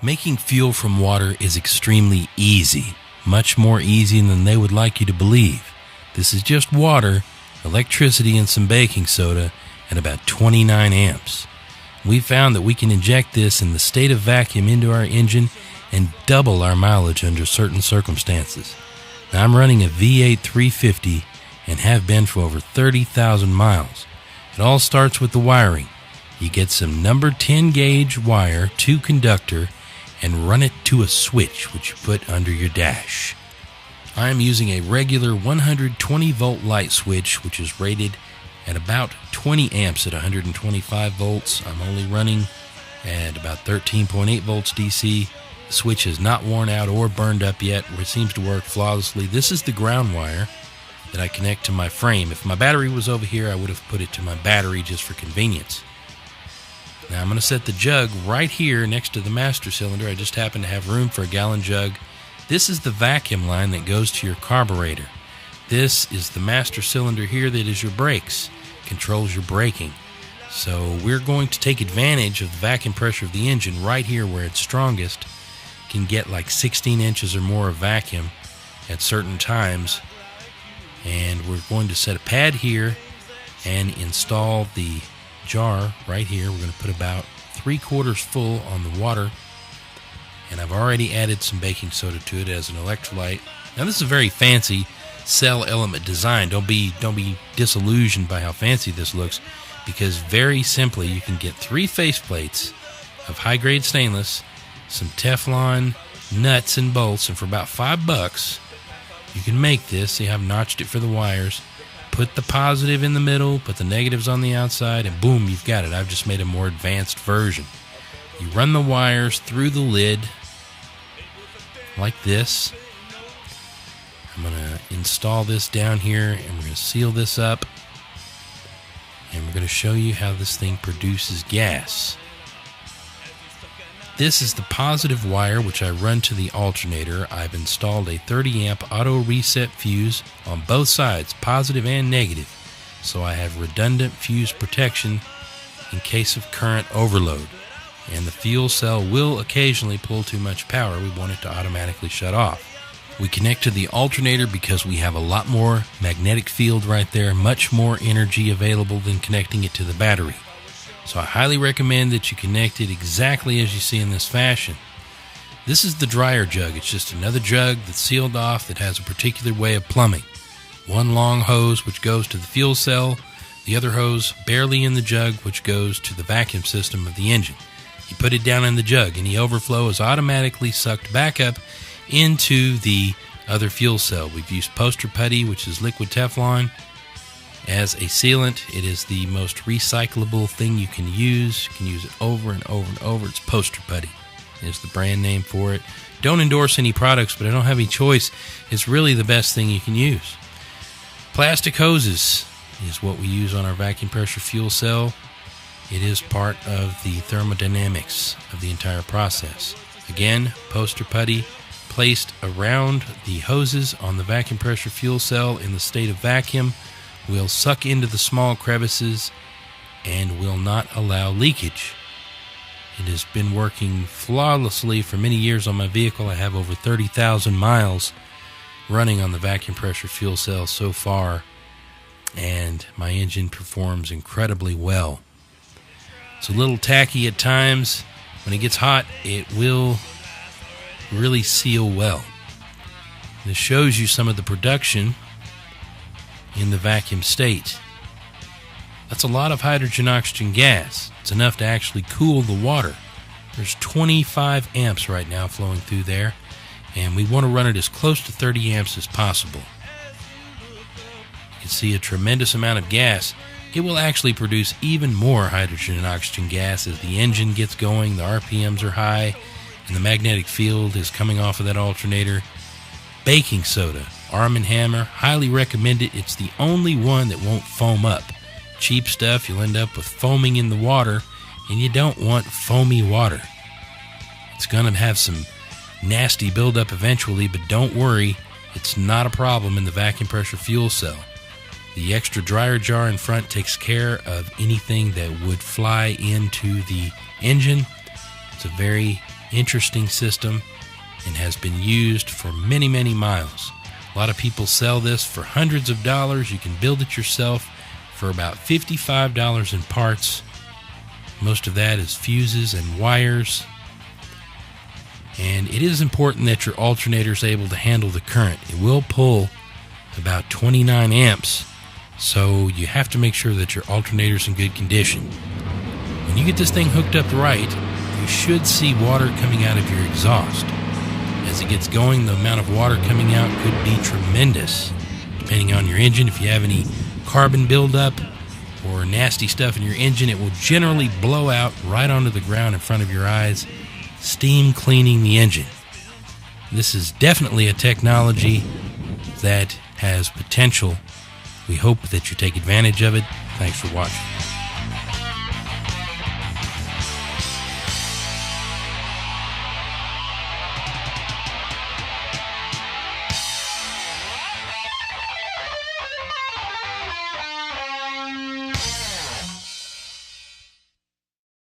Making fuel from water is extremely easy, much more easy than they would like you to believe. This is just water, electricity, and some baking soda at about 29 amps. We found that we can inject this in the state of vacuum into our engine and double our mileage under certain circumstances. Now, I'm running a V8 350 and have been for over 30,000 miles. It all starts with the wiring. You get some number 10 gauge wire, 2 conductor, and run it to a switch which you put under your dash. I am using a regular 120 volt light switch which is rated at about 20 amps at 125 volts. I'm only running at about 13.8 volts DC. The switch is not worn out or burned up yet. It seems to work flawlessly. This is the ground wire that I connect to my frame. If my battery was over here, I would have put it to my battery just for convenience. Now I'm going to set the jug right here next to the master cylinder. I just happen to have room for a gallon jug. This is the vacuum line that goes to your carburetor. This is the master cylinder here that is your brakes, controls your braking. So we're going to take advantage of the vacuum pressure of the engine right here where it's strongest. Can get like 16 inches or more of vacuum at certain times. And we're going to set a pad here and install the jar right here. We're going to put about 3/4 full on the water, and I've already added some baking soda to it as an electrolyte. Now this is a very fancy cell element design. Don't be disillusioned by how fancy this looks, because very simply you can get 3 faceplates of high-grade stainless, some Teflon nuts and bolts, and for about $5 you can make this. See, I've notched it for the wires. Put the positive in the middle, put the negatives on the outside, and boom, you've got it. I've just made a more advanced version. You run the wires through the lid like this. I'm going to install this down here, and we're going to seal this up, and we're going to show you how this thing produces gas. This is the positive wire which I run to the alternator. I've installed a 30 amp auto reset fuse on both sides, positive and negative, so I have redundant fuse protection in case of current overload. And the fuel cell will occasionally pull too much power. We want it to automatically shut off. We connect to the alternator because we have a lot more magnetic field right there, much more energy available than connecting it to the battery. So I highly recommend that you connect it exactly as you see in this fashion. This is the dryer jug. It's just another jug that's sealed off that has a particular way of plumbing. One long hose which goes to the fuel cell, the other hose barely in the jug which goes to the vacuum system of the engine. You put it down in the jug, and the overflow is automatically sucked back up into the other fuel cell. We've used poster putty, which is liquid Teflon, as a sealant. It is the most recyclable thing you can use. You can use it over and over and over. It's poster putty is the brand name for it. Don't endorse any products, but I don't have any choice. It's really the best thing you can use. Plastic hoses is what we use on our vacuum pressure fuel cell. It is part of the thermodynamics of the entire process. Again, poster putty placed around the hoses on the vacuum pressure fuel cell in the state of vacuum will suck into the small crevices and will not allow leakage. It has been working flawlessly for many years on my vehicle. I have over 30,000 miles running on the vacuum pressure fuel cell so far, and my engine performs incredibly well. It's a little tacky at times. When it gets hot, it will really seal well. This shows you some of the production in the vacuum state. That's a lot of hydrogen oxygen gas. It's enough to actually cool the water. There's 25 amps right now flowing through there, and we want to run it as close to 30 amps as possible. You can see a tremendous amount of gas. It will actually produce even more hydrogen and oxygen gas as the engine gets going, the RPMs are high, and the magnetic field is coming off of that alternator. Baking soda, Arm & Hammer, highly recommend it. It's the only one that won't foam up. Cheap stuff, you'll end up with foaming in the water, and you don't want foamy water. It's going to have some nasty buildup eventually, but don't worry, it's not a problem in the vacuum pressure fuel cell. The extra dryer jar in front takes care of anything that would fly into the engine. It's a very interesting system and has been used for many, many miles. A lot of people sell this for hundreds of dollars. You can build it yourself for about $55 in parts. Most of that is fuses and wires. And it is important that your alternator is able to handle the current. It will pull about 29 amps, so you have to make sure that your alternator is in good condition. When you get this thing hooked up right, you should see water coming out of your exhaust. As it gets going, the amount of water coming out could be tremendous. Depending on your engine, if you have any carbon buildup or nasty stuff in your engine, it will generally blow out right onto the ground in front of your eyes, steam cleaning the engine. This is definitely a technology that has potential. We hope that you take advantage of it. Thanks for watching.